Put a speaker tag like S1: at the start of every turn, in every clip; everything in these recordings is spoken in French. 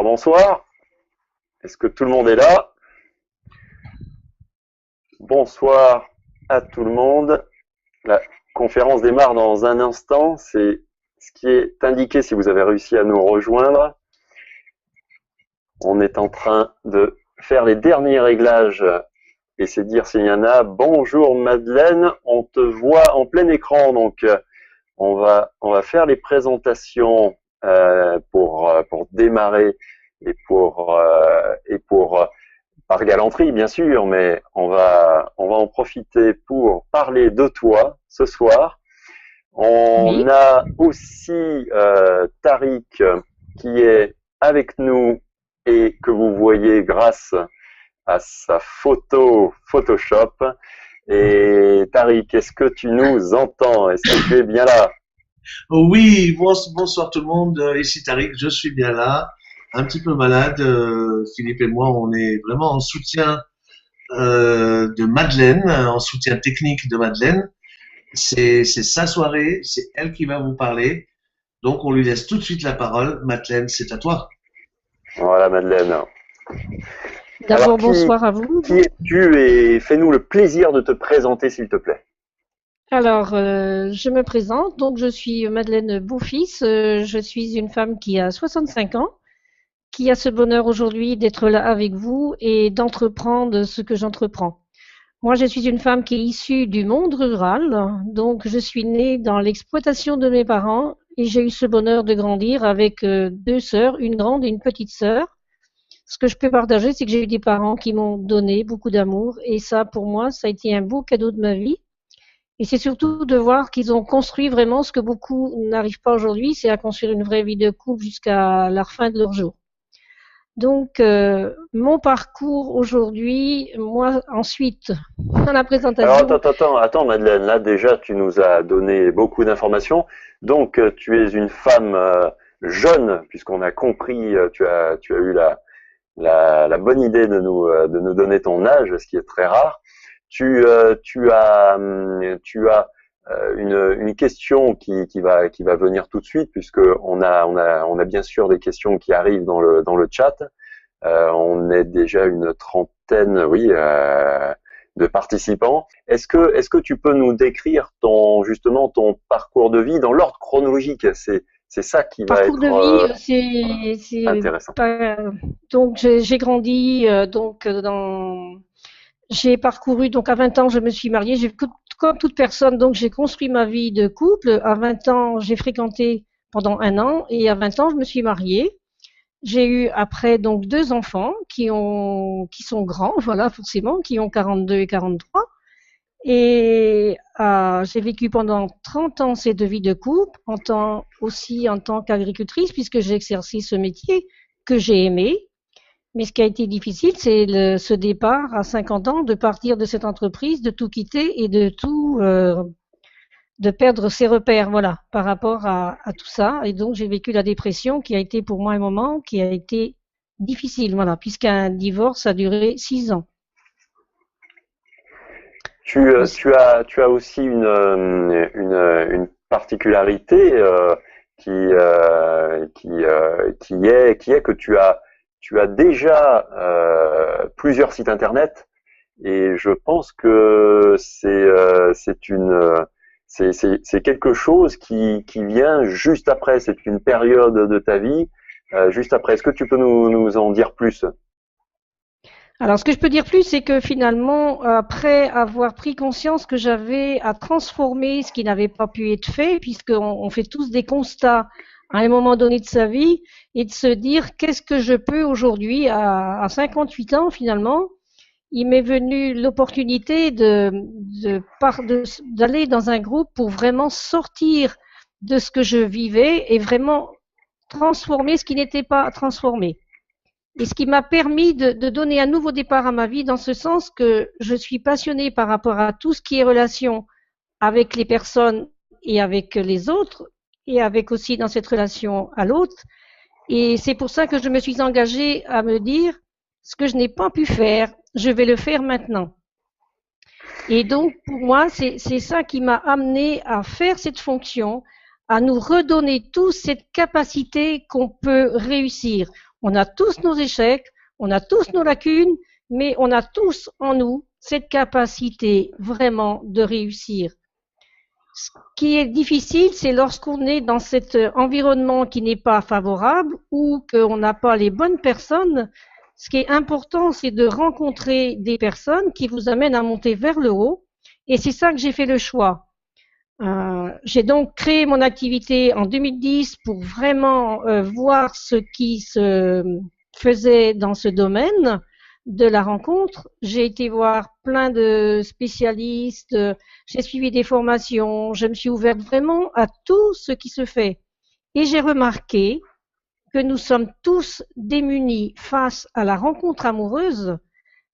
S1: Bonsoir. Est-ce que tout le monde est là? Bonsoir à tout le monde. La conférence démarre dans un instant. C'est ce qui est indiqué si vous avez réussi à nous rejoindre. On est en train de faire les derniers réglages et c'est dire s'il y en a. Bonjour Madeleine, on te voit en plein écran, donc on va faire les présentations pour démarrer et pour par galanterie bien sûr, mais on va en profiter pour parler de toi ce soir. On
S2: Oui,
S1: a aussi Tariq qui est avec nous et que vous voyez grâce à sa photo Photoshop. Et Tariq, est-ce que tu nous entends? Est-ce que tu es bien là?
S3: Oui, bonsoir tout le monde. Ici Tariq, je suis bien là. Un petit peu malade. Philippe et moi, on est vraiment en soutien de Madeleine, en soutien technique de Madeleine. C'est sa soirée, c'est elle qui va vous parler. Donc on lui laisse tout de suite la parole. Madeleine, c'est à toi.
S1: Voilà Madeleine. Alors
S2: d'abord bonsoir à vous.
S1: qui es-tu et fais-nous le plaisir de te présenter s'il te plaît.
S2: Alors, je me présente. Donc, je suis Madeleine Beaufils. Je suis une femme qui a 65 ans, qui a ce bonheur aujourd'hui d'être là avec vous et d'entreprendre ce que j'entreprends. Moi, je suis une femme qui est issue du monde rural. Donc, je suis née dans l'exploitation de mes parents et j'ai eu ce bonheur de grandir avec deux sœurs, une grande et une petite sœur. Ce que je peux partager, c'est que j'ai eu des parents qui m'ont donné beaucoup d'amour et ça, pour moi, ça a été un beau cadeau de ma vie. Et c'est surtout de voir qu'ils ont construit vraiment ce que beaucoup n'arrivent pas aujourd'hui, c'est à construire une vraie vie de couple jusqu'à la fin de leur jour. Donc, mon parcours aujourd'hui, moi, ensuite, dans la
S1: Alors
S2: présentation,
S1: attends Madeleine, là déjà tu nous as donné beaucoup d'informations. Donc tu es une femme jeune puisqu'on a compris, tu as eu la bonne idée de nous donner ton âge, ce qui est très rare. Tu as une question qui va venir tout de suite puisque on a bien sûr des questions qui arrivent dans le chat. On est déjà une trentaine, oui, de participants. Est-ce que tu peux nous décrire justement ton parcours de vie dans l'ordre chronologique? C'est ça qui va
S2: parcours de
S1: être
S2: vie, c'est
S1: intéressant.
S2: pas. Donc, j'ai grandi j'ai parcouru, donc à 20 ans, je me suis mariée. Comme toute personne, donc j'ai construit ma vie de couple. À 20 ans, j'ai fréquenté pendant un an et à 20 ans, je me suis mariée. J'ai eu après donc deux enfants qui sont grands, voilà, forcément, qui ont 42 et 43. Et j'ai vécu pendant 30 ans ces deux vies de couple, aussi en tant qu'agricultrice, puisque j'ai exercé ce métier que j'ai aimé. Mais ce qui a été difficile, c'est ce départ à 50 ans, de partir de cette entreprise, de tout quitter et de perdre ses repères, voilà, par rapport à tout ça. Et donc, j'ai vécu la dépression qui a été pour moi un moment qui a été difficile, voilà, puisqu'un divorce a duré 6 ans.
S1: Tu as aussi une particularité qui est que tu as déjà plusieurs sites internet et je pense que c'est quelque chose qui vient juste après. C'est une période de ta vie juste après. Est-ce que tu peux nous en dire plus?
S2: Alors, ce que je peux dire plus, c'est que finalement, après avoir pris conscience que j'avais à transformer ce qui n'avait pas pu être fait, puisqu'on fait tous des constats à un moment donné de sa vie, et de se dire qu'est-ce que je peux aujourd'hui, à 58 ans finalement, il m'est venu l'opportunité d'aller dans un groupe pour vraiment sortir de ce que je vivais et vraiment transformer ce qui n'était pas transformé. Et ce qui m'a permis de donner un nouveau départ à ma vie, dans ce sens que je suis passionnée par rapport à tout ce qui est relation avec les personnes et avec les autres, et avec aussi dans cette relation à l'autre. Et c'est pour ça que je me suis engagée à me dire, ce que je n'ai pas pu faire, je vais le faire maintenant. Et donc, pour moi, c'est ça qui m'a amené à faire cette fonction, à nous redonner tous cette capacité qu'on peut réussir. On a tous nos échecs, on a tous nos lacunes, mais on a tous en nous cette capacité vraiment de réussir. Ce qui est difficile, c'est lorsqu'on est dans cet environnement qui n'est pas favorable ou qu'on n'a pas les bonnes personnes. Ce qui est important, c'est de rencontrer des personnes qui vous amènent à monter vers le haut. Et c'est ça que j'ai fait le choix. J'ai donc créé mon activité en 2010 pour vraiment voir ce qui se faisait dans ce domaine de la rencontre. J'ai été voir plein de spécialistes, j'ai suivi des formations, je me suis ouverte vraiment à tout ce qui se fait. Et j'ai remarqué que nous sommes tous démunis face à la rencontre amoureuse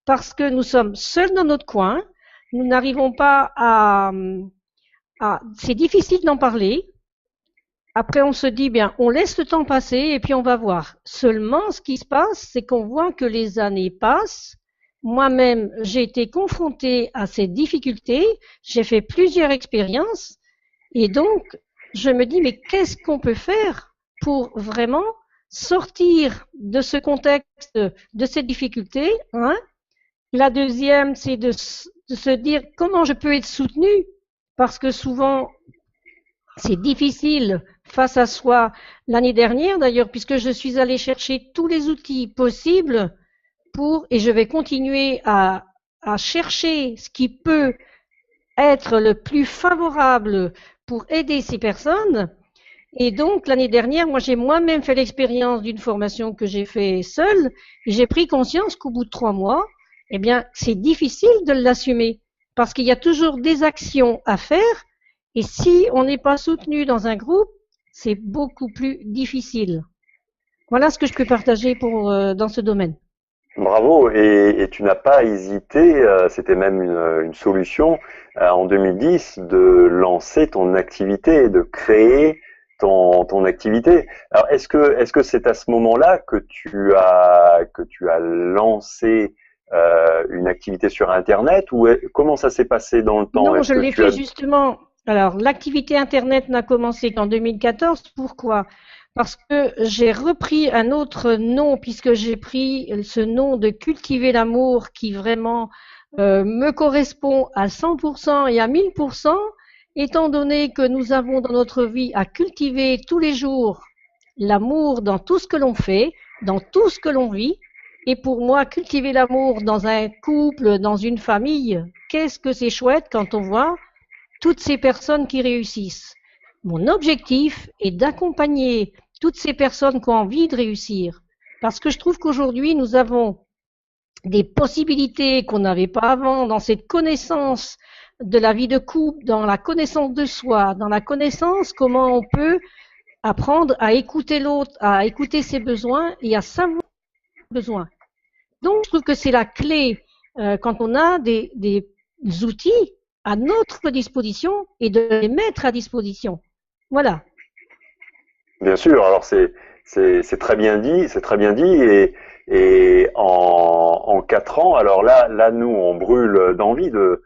S2: parce que nous sommes seuls dans notre coin, nous n'arrivons pas c'est difficile d'en parler. Après, on se dit, bien, on laisse le temps passer et puis on va voir. Seulement, ce qui se passe, c'est qu'on voit que les années passent. Moi-même, j'ai été confrontée à ces difficultés. J'ai fait plusieurs expériences. Et donc, je me dis, mais qu'est-ce qu'on peut faire pour vraiment sortir de ce contexte, de cette difficulté, hein? La deuxième, c'est de se dire comment je peux être soutenue. Parce que souvent, c'est difficile face à soi. L'année dernière, d'ailleurs, puisque je suis allée chercher tous les outils possibles et je vais continuer à chercher ce qui peut être le plus favorable pour aider ces personnes. Et donc, l'année dernière, moi, j'ai moi-même fait l'expérience d'une formation que j'ai fait seule et j'ai pris conscience qu'au bout de 3 mois, eh bien, c'est difficile de l'assumer parce qu'il y a toujours des actions à faire. Et si on n'est pas soutenu dans un groupe, c'est beaucoup plus difficile. Voilà ce que je peux partager dans ce domaine.
S1: Bravo, et tu n'as pas hésité, c'était même une solution en 2010 de lancer ton activité, de créer ton activité. Alors est-ce que c'est à ce moment-là que tu as lancé une activité sur Internet ou comment ça s'est passé dans le temps?
S2: Non, je l'ai fait justement. Alors, l'activité Internet n'a commencé qu'en 2014. Pourquoi? Parce que j'ai repris un autre nom, puisque j'ai pris ce nom de cultiver l'amour qui vraiment me correspond à 100% et à 1000%, étant donné que nous avons dans notre vie à cultiver tous les jours l'amour dans tout ce que l'on fait, dans tout ce que l'on vit. Et pour moi, cultiver l'amour dans un couple, dans une famille, qu'est-ce que c'est chouette quand on voit toutes ces personnes qui réussissent. Mon objectif est d'accompagner toutes ces personnes qui ont envie de réussir. Parce que je trouve qu'aujourd'hui, nous avons des possibilités qu'on n'avait pas avant dans cette connaissance de la vie de couple, dans la connaissance de soi, dans la connaissance comment on peut apprendre à écouter l'autre, à écouter ses besoins et à savoir ses besoins. Donc, je trouve que c'est la clé quand on a des outils à notre disposition et de les mettre à disposition. Voilà.
S1: Bien sûr, alors c'est très bien dit, et en 4 ans, alors là nous on brûle d'envie que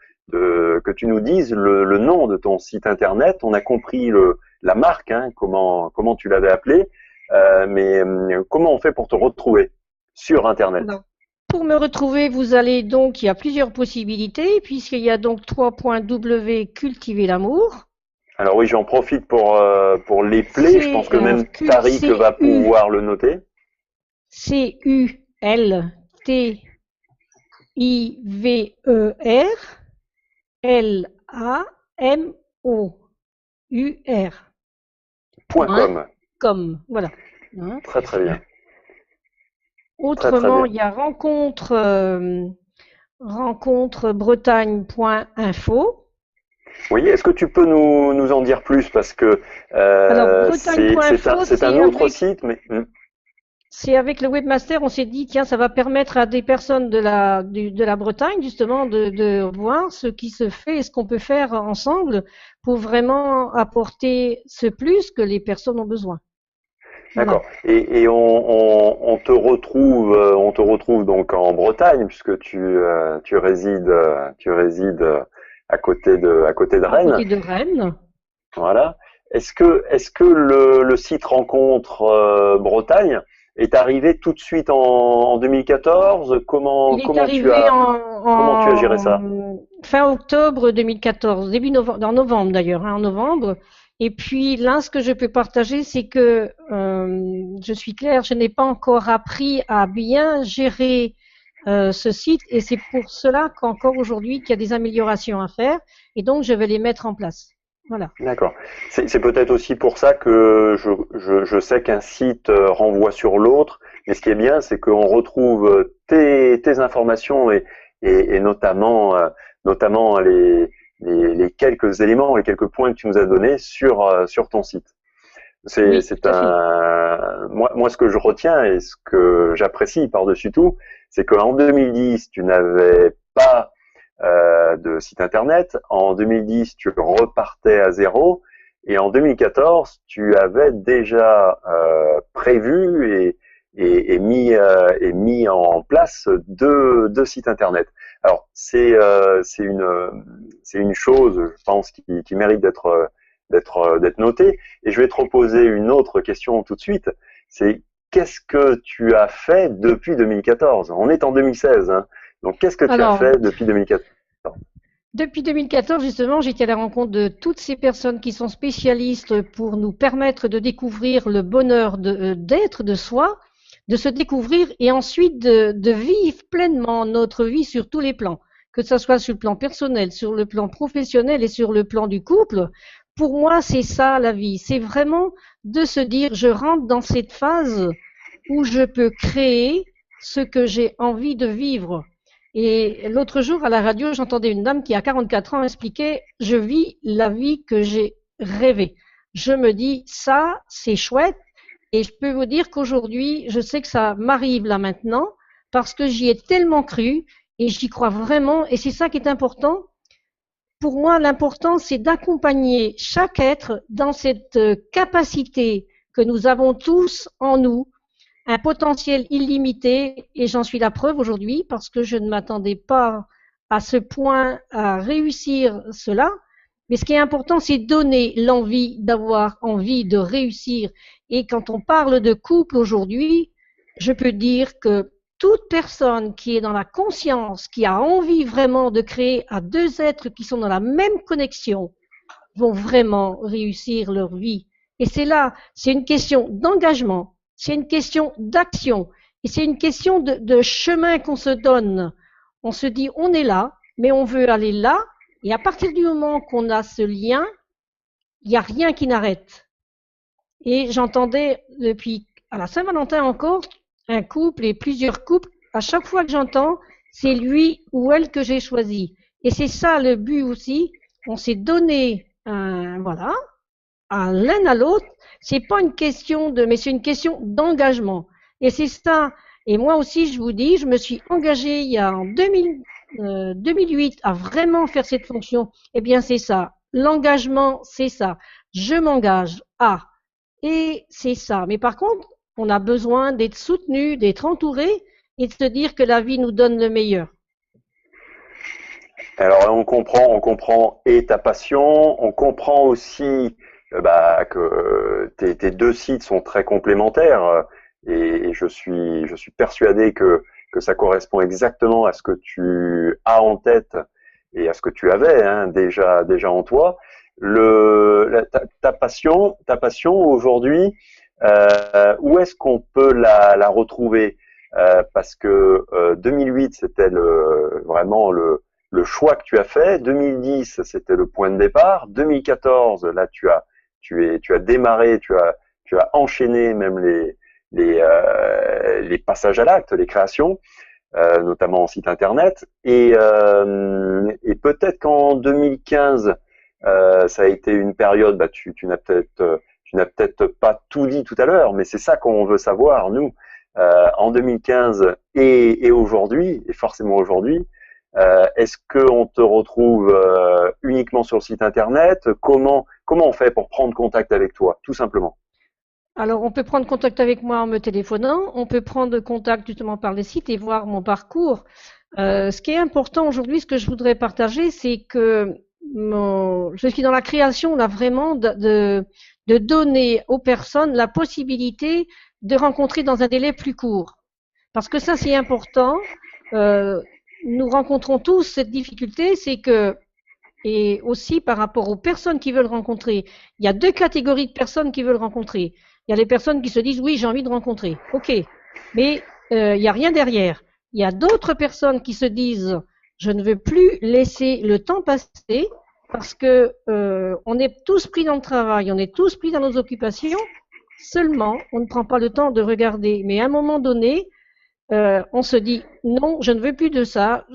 S1: tu nous dises le nom de ton site internet. On a compris la marque, hein, comment tu l'avais appelé, mais comment on fait pour te retrouver sur internet?
S2: Alors, pour me retrouver, vous allez donc, il y a plusieurs possibilités, puisqu'il y a donc 3.w cultiver l'amour.
S1: Alors oui, j'en profite pour l'épeler. Je pense que même Tariq va pouvoir le noter.
S2: CULTIVERLAMOUR. .com, voilà.
S1: Hein? Très très bien.
S2: Autrement, il y a rencontrebretagne.info.
S1: Oui, est-ce que tu peux nous en dire plus parce que c'est un autre site, mais
S2: c'est avec le webmaster, on s'est dit tiens, ça va permettre à des personnes de la Bretagne justement de voir ce qui se fait et ce qu'on peut faire ensemble pour vraiment apporter ce plus que les personnes ont besoin.
S1: D'accord. Et on te retrouve donc en Bretagne puisque tu résides à côté de Rennes.
S2: À côté de Rennes.
S1: Voilà. Est-ce que le site Rencontre Bretagne est arrivé tout de suite en 2014.
S2: Il est arrivé
S1: comment tu as géré ça?
S2: Fin octobre 2014, début novembre, en novembre d'ailleurs, hein, en novembre. Et puis là, ce que je peux partager, c'est que je suis claire, je n'ai pas encore appris à bien gérer ce site, et c'est pour cela qu'encore aujourd'hui qu'il y a des améliorations à faire, et donc je vais les mettre en place. Voilà.
S1: D'accord. C'est peut-être aussi pour ça que je sais qu'un site renvoie sur l'autre, mais ce qui est bien, c'est qu'on retrouve tes informations et notamment les quelques éléments, les quelques points que tu nous as donnés sur ton site.
S2: Oui,
S1: C'est
S2: tout à fait.
S1: moi, ce que je retiens et ce que j'apprécie par-dessus tout, c'est qu'en 2010, tu n'avais pas de site internet. En 2010, tu repartais à zéro. Et en 2014, tu avais déjà prévu et mis en place deux sites internet. Alors, c'est une chose, je pense, qui mérite d'être notée. Et je vais te proposer une autre question tout de suite. C'est qu'est-ce que tu as fait depuis 2014? On est en 2016, hein. Donc, qu'est-ce que tu as
S2: Alors,
S1: fait depuis 2014?
S2: depuis 2014, justement, j'étais à la rencontre de toutes ces personnes qui sont spécialistes pour nous permettre de découvrir le bonheur d'être de soi, de se découvrir et ensuite de vivre pleinement notre vie sur tous les plans, que ce soit sur le plan personnel, sur le plan professionnel et sur le plan du couple. Pour moi, c'est ça la vie. C'est vraiment de se dire, je rentre dans cette phase où je peux créer ce que j'ai envie de vivre. Et l'autre jour, à la radio, j'entendais une dame qui a 44 ans expliquer, je vis la vie que j'ai rêvée. Je me dis, ça, c'est chouette. Et je peux vous dire qu'aujourd'hui, je sais que ça m'arrive là maintenant parce que j'y ai tellement cru et j'y crois vraiment. Et c'est ça qui est important. Pour moi, l'important, c'est d'accompagner chaque être dans cette capacité que nous avons tous en nous, un potentiel illimité, et j'en suis la preuve aujourd'hui parce que je ne m'attendais pas à ce point à réussir cela. Mais ce qui est important, c'est donner l'envie d'avoir envie de réussir. Et quand on parle de couple aujourd'hui, je peux dire que toute personne qui est dans la conscience, qui a envie vraiment de créer à deux êtres qui sont dans la même connexion, vont vraiment réussir leur vie. Et c'est là, c'est une question d'engagement, c'est une question d'action, et c'est une question de chemin qu'on se donne. On se dit, on est là, mais on veut aller là, et à partir du moment qu'on a ce lien, il n'y a rien qui n'arrête. Et j'entendais depuis à la Saint-Valentin encore un couple et plusieurs couples. À chaque fois que j'entends, c'est lui ou elle que j'ai choisi. Et c'est ça le but aussi. On s'est donné voilà, à l'un à l'autre. C'est pas une question mais c'est une question d'engagement. Et c'est ça. Et moi aussi, je vous dis, je me suis engagée il y a en 2008 à vraiment faire cette fonction. Eh bien, c'est ça. L'engagement, c'est ça. Je m'engage à. Et c'est ça. Mais par contre, on a besoin d'être soutenu, d'être entouré et de se dire que la vie nous donne le meilleur.
S1: Alors on comprend et ta passion, on comprend aussi que tes deux sites sont très complémentaires et je suis persuadé que ça correspond exactement à ce que tu as en tête et à ce que tu avais déjà en toi. Ta passion aujourd'hui, où est-ce qu'on peut la retrouver? Parce que 2008 c'était vraiment le choix que tu as fait. 2010 c'était le point de départ. 2014 là tu as démarré, tu as enchaîné même les passages à l'acte, les créations, notamment en site internet. Et peut-être qu'en 2015 ça a été une période, tu n'as peut-être pas tout dit tout à l'heure, mais c'est ça qu'on veut savoir, nous, en 2015 et aujourd'hui, et forcément aujourd'hui. Est-ce qu'on te retrouve uniquement sur le site internet? Comment on fait pour prendre contact avec toi, tout simplement?
S2: Alors, on peut prendre contact avec moi en me téléphonant, on peut prendre contact justement par le site et voir mon parcours. Ce qui est important aujourd'hui, ce que je voudrais partager, c'est que je suis dans la création là vraiment de de donner aux personnes la possibilité de rencontrer dans un délai plus court. Parce que ça, c'est important. Nous rencontrons tous cette difficulté, c'est que, et aussi par rapport aux personnes qui veulent rencontrer, il y a deux catégories de personnes qui veulent rencontrer. Il y a les personnes qui se disent, oui, j'ai envie de rencontrer. OK. Mais il n'y a rien derrière. Il y a d'autres personnes qui se disent, je ne veux plus laisser le temps passer parce que on est tous pris dans le travail, on est tous pris dans nos occupations. Seulement, on ne prend pas le temps de regarder. Mais à un moment donné, on se dit, non, je ne veux plus de ça.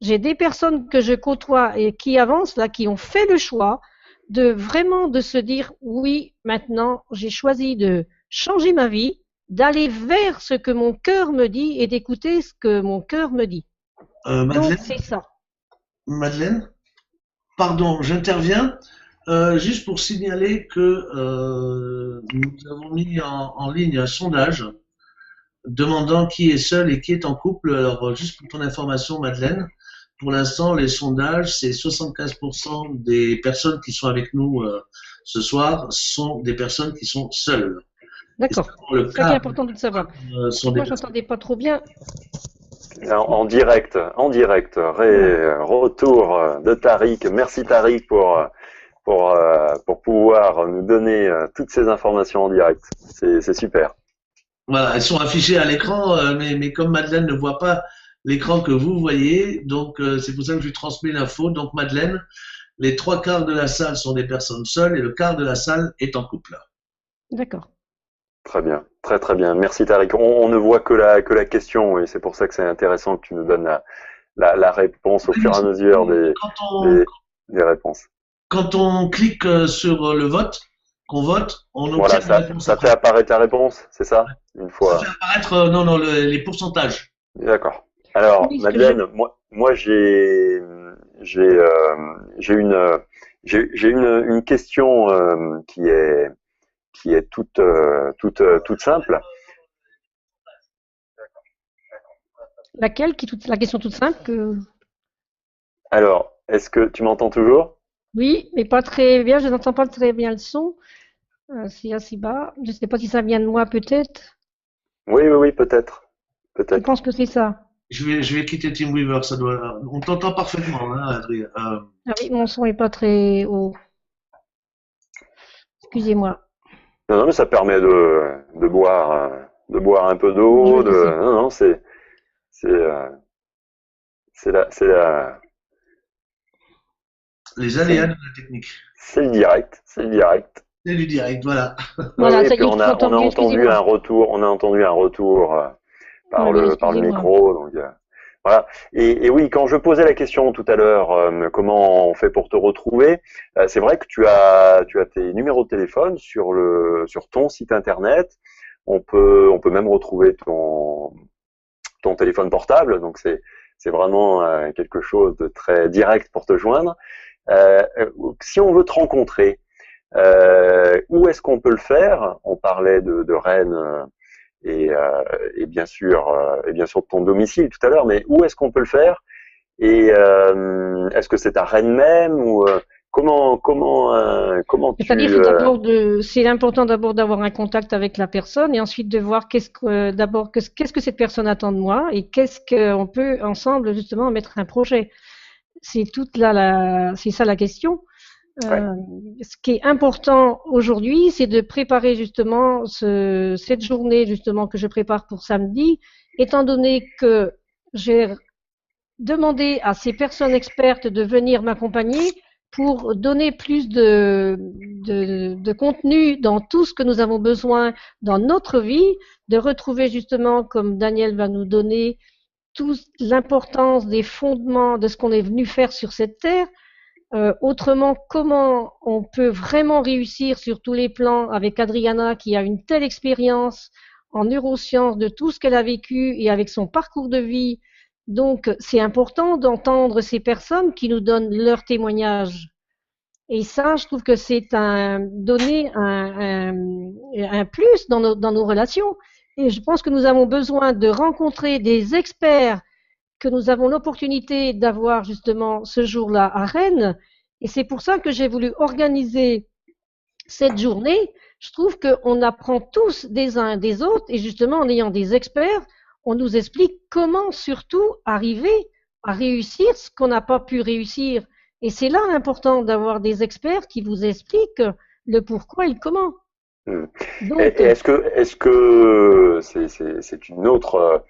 S2: J'ai des personnes que je côtoie et qui avancent là, qui ont fait le choix de vraiment de se dire, oui, maintenant, j'ai choisi de changer ma vie, d'aller vers ce que mon cœur me dit et d'écouter ce que mon cœur me dit. Donc, c'est ça.
S3: Madeleine, pardon, j'interviens juste pour signaler que nous avons mis en ligne un sondage demandant qui est seul et qui est en couple. Alors, juste pour ton information, Madeleine, pour l'instant, les sondages, c'est 75% des personnes qui sont avec nous ce soir sont des personnes qui sont seules.
S2: D'accord. C'est ça qui est important de le savoir. Moi, je n'entendais pas trop bien.
S1: En direct, retour de Tariq. Merci Tariq pour pouvoir nous donner toutes ces informations en direct. C'est super.
S3: Voilà, elles sont affichées à l'écran, mais comme Madeleine ne voit pas l'écran que vous voyez, donc c'est pour ça que je lui transmets l'info. Donc Madeleine, les 3/4 de la salle sont des personnes seules et le quart de la salle est en couple.
S2: D'accord.
S1: Très bien, très très bien. Merci Tariq. On ne voit que la question et c'est pour ça que c'est intéressant que tu nous donnes la réponse au fur et à mesure des réponses.
S3: Quand on clique sur le vote, qu'on vote, on obtient
S1: la réponse. Ça fait apparaître la réponse, c'est ça? Une fois.
S3: Ça fait apparaître les pourcentages.
S1: D'accord. Alors oui, Madeleine, moi j'ai une question qui est toute simple.
S2: Laquelle la question toute simple
S1: Alors, est-ce que tu m'entends toujours?
S2: Oui, mais pas très bien, je n'entends pas très bien le son. C'est assez bas. Je ne sais pas si ça vient de moi, peut-être.
S1: Oui, peut-être.
S2: Je pense que c'est ça.
S3: Je vais quitter TeamWeaver, ça doit. On t'entend parfaitement, hein, Adrien.
S2: Ah oui, mon son n'est pas très haut. Excusez-moi.
S1: Non, mais ça permet de boire un peu d'eau. Non, c'est
S3: les aléas de la technique.
S1: C'est le direct.
S3: C'est du direct, voilà.
S2: Voilà,
S1: oui, puis on a entendu un retour par le micro, donc voilà. Et oui, quand je posais la question tout à l'heure, comment on fait pour te retrouver, c'est vrai que tu as tes numéros de téléphone sur ton site internet. On peut même retrouver ton téléphone portable, donc c'est vraiment quelque chose de très direct pour te joindre. Si on veut te rencontrer, où est-ce qu'on peut le faire? On parlait de Rennes et bien sûr de ton domicile tout à l'heure, mais où est-ce qu'on peut le faire? Et est-ce que c'est à Rennes même ou comment tu
S2: c'est important d'abord d'avoir un contact avec la personne et ensuite de voir qu'est-ce que cette personne attend de moi et qu'est-ce qu'on peut ensemble justement mettre un projet. C'est c'est ça la question.
S1: Ouais.
S2: Ce qui est important aujourd'hui, c'est de préparer justement cette journée justement que je prépare pour samedi, étant donné que j'ai demandé à ces personnes expertes de venir m'accompagner pour donner plus de contenu dans tout ce que nous avons besoin dans notre vie, de retrouver justement, comme Daniel va nous donner, toute l'importance des fondements de ce qu'on est venu faire sur cette terre. Autrement, comment on peut vraiment réussir sur tous les plans avec Adriana qui a une telle expérience en neurosciences de tout ce qu'elle a vécu et avec son parcours de vie. Donc, c'est important d'entendre ces personnes qui nous donnent leur témoignage. Et ça, je trouve que c'est donner un plus dans nos relations. Et je pense que nous avons besoin de rencontrer des experts que nous avons l'opportunité d'avoir justement ce jour-là à Rennes. Et c'est pour ça que j'ai voulu organiser cette journée je trouve qu'on apprend tous des uns des autres et justement en ayant des experts, on nous explique comment surtout arriver à réussir ce qu'on n'a pas pu réussir. Et c'est là l'important d'avoir des experts qui vous expliquent le pourquoi et le comment.
S1: Hmm.
S2: Donc,
S1: Est-ce que c'est une autre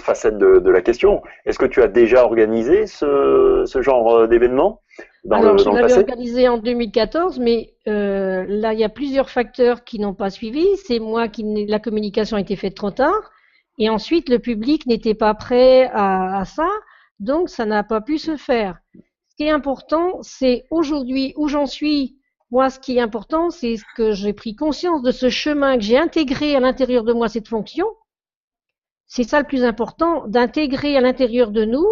S1: facette de la question. Est-ce que tu as déjà organisé ce genre d'événement
S2: alors, je
S1: dans le
S2: l'avais
S1: passé?
S2: organisé en 2014, mais là, il y a plusieurs facteurs qui n'ont pas suivi. C'est moi la communication a été faite trop tard. Et ensuite, le public n'était pas prêt à ça. Donc, ça n'a pas pu se faire. Ce qui est important, c'est aujourd'hui où j'en suis. Moi, ce qui est important, c'est que j'ai pris conscience de ce chemin, que j'ai intégré à l'intérieur de moi cette fonction. C'est ça le plus important, d'intégrer à l'intérieur de nous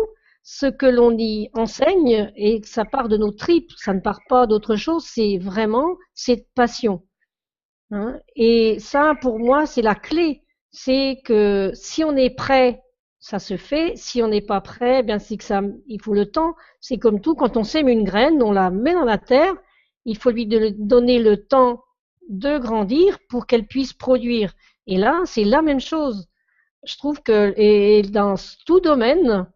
S2: ce que l'on y enseigne et que ça part de nos tripes, ça ne part pas d'autre chose, c'est vraiment cette passion. Hein. Et ça, pour moi, c'est la clé. C'est que si on est prêt, ça se fait. Si on n'est pas prêt, eh bien c'est que ça, il faut le temps. C'est comme tout, quand on sème une graine, on la met dans la terre, il faut lui donner le temps de grandir pour qu'elle puisse produire. Et là, c'est la même chose. Je trouve que, et dans tout domaine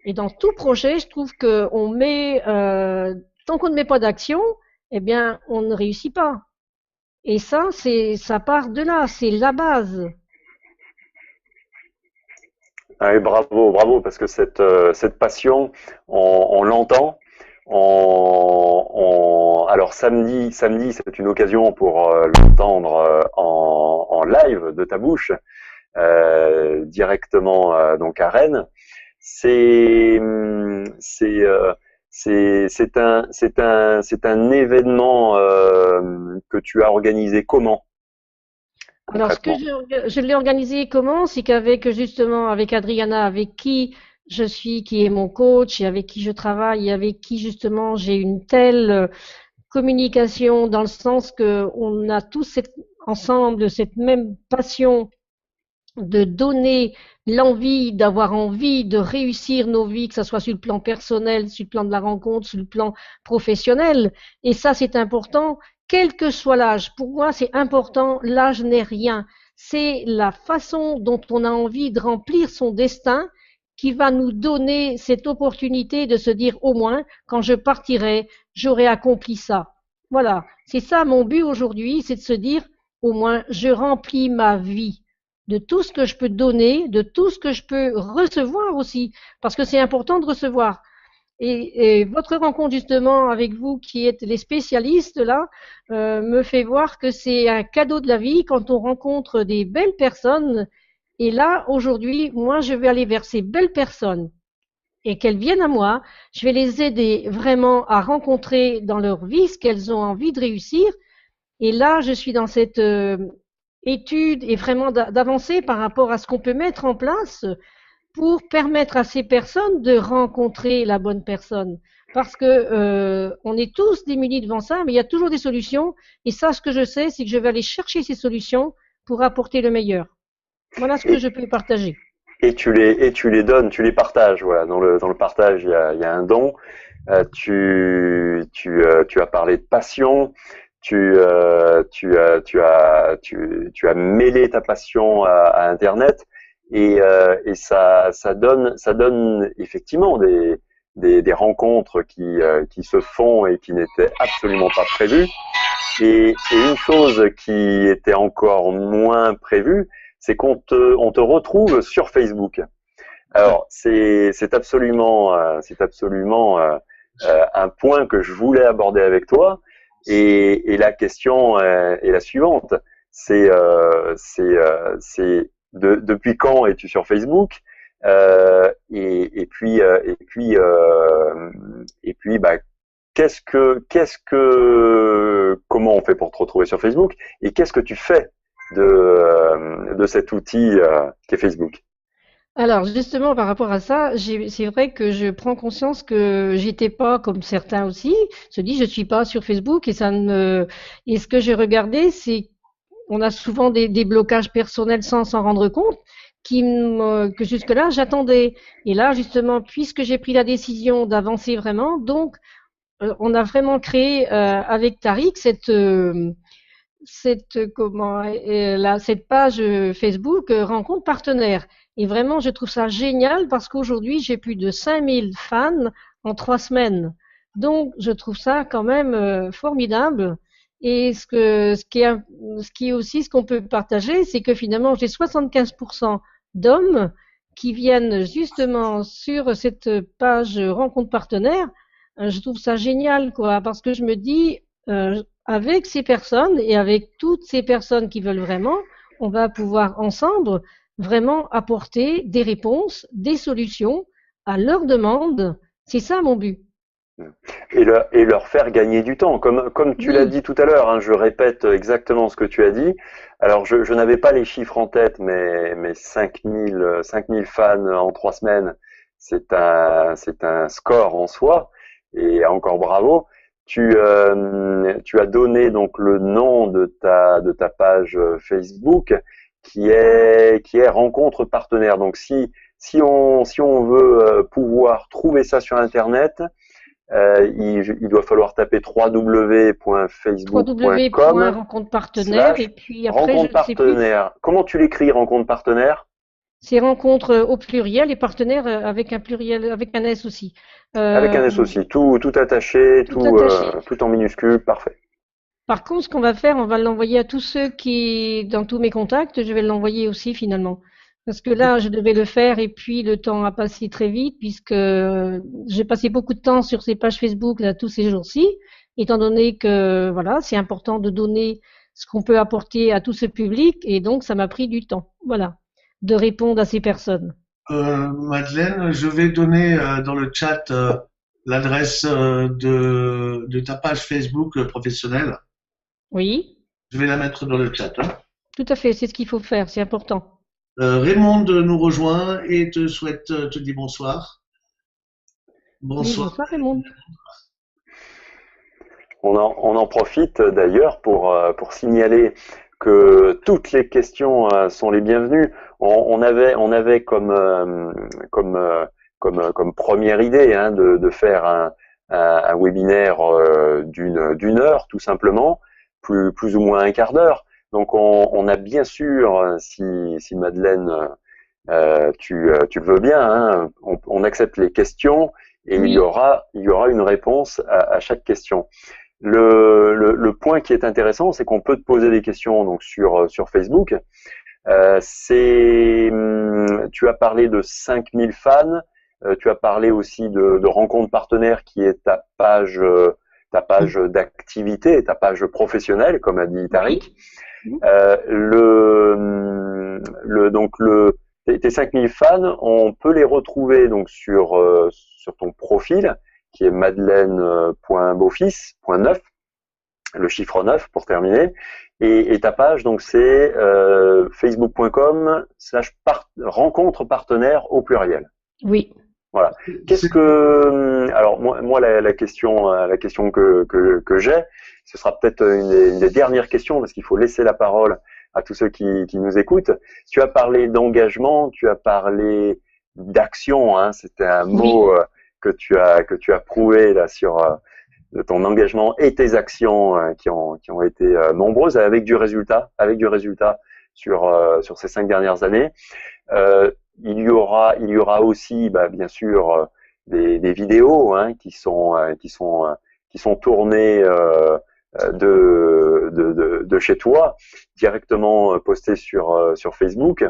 S2: et dans tout projet, je trouve que on met, tant qu'on ne met pas d'action, eh bien, on ne réussit pas. Et ça part de là, c'est la base.
S1: Ah oui, bravo, bravo, parce que cette passion, on l'entend. Alors samedi, c'est une occasion pour l'entendre en live de ta bouche, directement donc à Rennes. C'est c'est c'est un événement que tu as organisé comment
S2: Alors,
S1: concrètement?
S2: je l'ai organisé comment? C'est qu'avec, justement, avec Adriana, avec qui je suis, qui est mon coach, et avec qui je travaille, et avec qui, justement, j'ai une telle communication dans le sens que on a tous ensemble cette même passion de donner l'envie, d'avoir envie de réussir nos vies, que ce soit sur le plan personnel, sur le plan de la rencontre, sur le plan professionnel. Et ça, c'est important, quel que soit l'âge. Pour moi, c'est important, l'âge n'est rien. C'est la façon dont on a envie de remplir son destin qui va nous donner cette opportunité de se dire au moins, quand je partirai, j'aurai accompli ça. Voilà, c'est ça mon but aujourd'hui, c'est de se dire au moins je remplis ma vie de tout ce que je peux donner, de tout ce que je peux recevoir aussi, parce que c'est important de recevoir. Et votre rencontre justement avec vous qui êtes les spécialistes là, me fait voir que c'est un cadeau de la vie quand on rencontre des belles personnes. Et là, aujourd'hui, moi, je vais aller vers ces belles personnes et qu'elles viennent à moi. Je vais les aider vraiment à rencontrer dans leur vie ce qu'elles ont envie de réussir. Et là, je suis dans cette étude et vraiment d'avancer par rapport à ce qu'on peut mettre en place pour permettre à ces personnes de rencontrer la bonne personne. Parce que on est tous démunis devant ça, mais il y a toujours des solutions. Et ça, ce que je sais, c'est que je vais aller chercher ces solutions pour apporter le meilleur. Voilà ce que
S1: Et,
S2: je peux partager.
S1: et tu les donnes, tu les partages. Voilà, dans le partage, il y a un don. Tu as parlé de passion. Tu as mêlé ta passion à Internet et ça donne effectivement des rencontres qui se font et qui n'étaient absolument pas prévues. Et une chose qui était encore moins prévue, c'est on te retrouve sur Facebook. Alors c'est absolument un point que je voulais aborder avec toi. Et la question est la suivante. Depuis quand es-tu sur Facebook? Et puis, bah, comment on fait pour te retrouver sur Facebook? Et qu'est-ce que tu fais de cet outil qu'est Facebook?
S2: Alors justement, par rapport à ça, c'est vrai que je prends conscience que j'étais pas comme certains aussi, se disent je suis pas sur Facebook et ça ne et ce que j'ai regardé, c'est on a souvent des blocages personnels sans s'en rendre compte, que jusque-là j'attendais. Et là, justement, puisque j'ai pris la décision d'avancer vraiment, donc on a vraiment créé avec Tariq cette page Facebook Rencontre Partenaire. Et vraiment, je trouve ça génial parce qu'aujourd'hui, j'ai plus de 5000 fans en 3 semaines. Donc, je trouve ça quand même formidable. Et ce qui est aussi ce qu'on peut partager, c'est que finalement, j'ai 75% d'hommes qui viennent justement sur cette page Rencontre Partenaire. Je trouve ça génial, quoi, parce que je me dis, avec ces personnes et avec toutes ces personnes qui veulent vraiment, on va pouvoir ensemble vraiment apporter des réponses, des solutions à leurs demandes. C'est ça mon but.
S1: Et leur faire gagner du temps. Comme tu l'as
S2: Oui,
S1: dit tout à l'heure, hein, je répète exactement ce que tu as dit. Alors, je n'avais pas les chiffres en tête, mais 5000 fans en 3 semaines, c'est un score en soi. Et encore bravo. Tu as donné donc le nom de ta page Facebook qui est Rencontre Partenaire. Donc, si on veut pouvoir trouver ça sur Internet, il doit falloir taper
S2: www.rencontre partenaire et puis après, je
S1: www.facebook.com/rencontre
S2: ne sais plus,
S1: partenaire. Comment tu l'écris, rencontre partenaire?
S2: c'est rencontre au pluriel et partenaire avec un pluriel, avec un S aussi.
S1: Avec
S2: Euh,
S1: un S aussi, tout attaché,
S2: tout attaché.
S1: tout en minuscule, parfait.
S2: Par contre, ce qu'on va faire, on va l'envoyer à tous ceux qui, dans tous mes contacts, je vais l'envoyer aussi finalement. Parce que là, je devais le faire et puis le temps a passé très vite puisque j'ai passé beaucoup de temps sur ces pages Facebook là, tous ces jours-ci, étant donné que voilà, c'est important de donner ce qu'on peut apporter à tout ce public et donc ça m'a pris du temps, voilà, de répondre à ces personnes.
S3: Madeleine, je vais donner dans le chat l'adresse de ta page Facebook professionnelle.
S2: Oui,
S3: Je vais la mettre dans le chat, hein.
S2: tout à fait, c'est ce qu'il faut faire, c'est important.
S3: Raymond nous rejoint et te dit bonsoir.
S2: Oui,
S3: Bonsoir.
S2: bonsoir Raymond.
S1: On en profite d'ailleurs pour signaler que toutes les questions sont les bienvenues. On avait comme première idée, hein, de faire un webinaire d'une heure tout simplement, plus ou moins un quart d'heure. Donc on a bien sûr, si Madeleine, tu le veux bien, hein, on accepte les questions et
S2: Oui,
S1: il y aura une réponse à chaque question. Le point qui est intéressant, c'est qu'on peut te poser des questions donc sur Facebook. Tu as parlé de 5000 fans, tu as parlé aussi de Rencontre Partenaire qui est ta page d'activité, ta page professionnelle, comme a dit
S2: oui,
S1: Tariq. Tes 5000 fans, on peut les retrouver donc sur ton profil qui est madeleine.beaufils.9, le chiffre 9 pour terminer. Et ta page, donc c'est facebook.com/rencontre partenaire au pluriel.
S2: oui.
S1: Voilà. Alors moi la question que j'ai, ce sera peut-être une des dernières questions parce qu'il faut laisser la parole à tous ceux qui nous écoutent. Tu as parlé d'engagement, tu as parlé d'action, hein, c'était un
S2: Oui.
S1: mot que tu as prouvé là sur de ton engagement et tes actions qui ont été nombreuses avec du résultat sur ces 5 dernières années. Il y aura aussi, bien sûr, des vidéos, hein, qui sont tournées de chez toi, directement postées sur Facebook.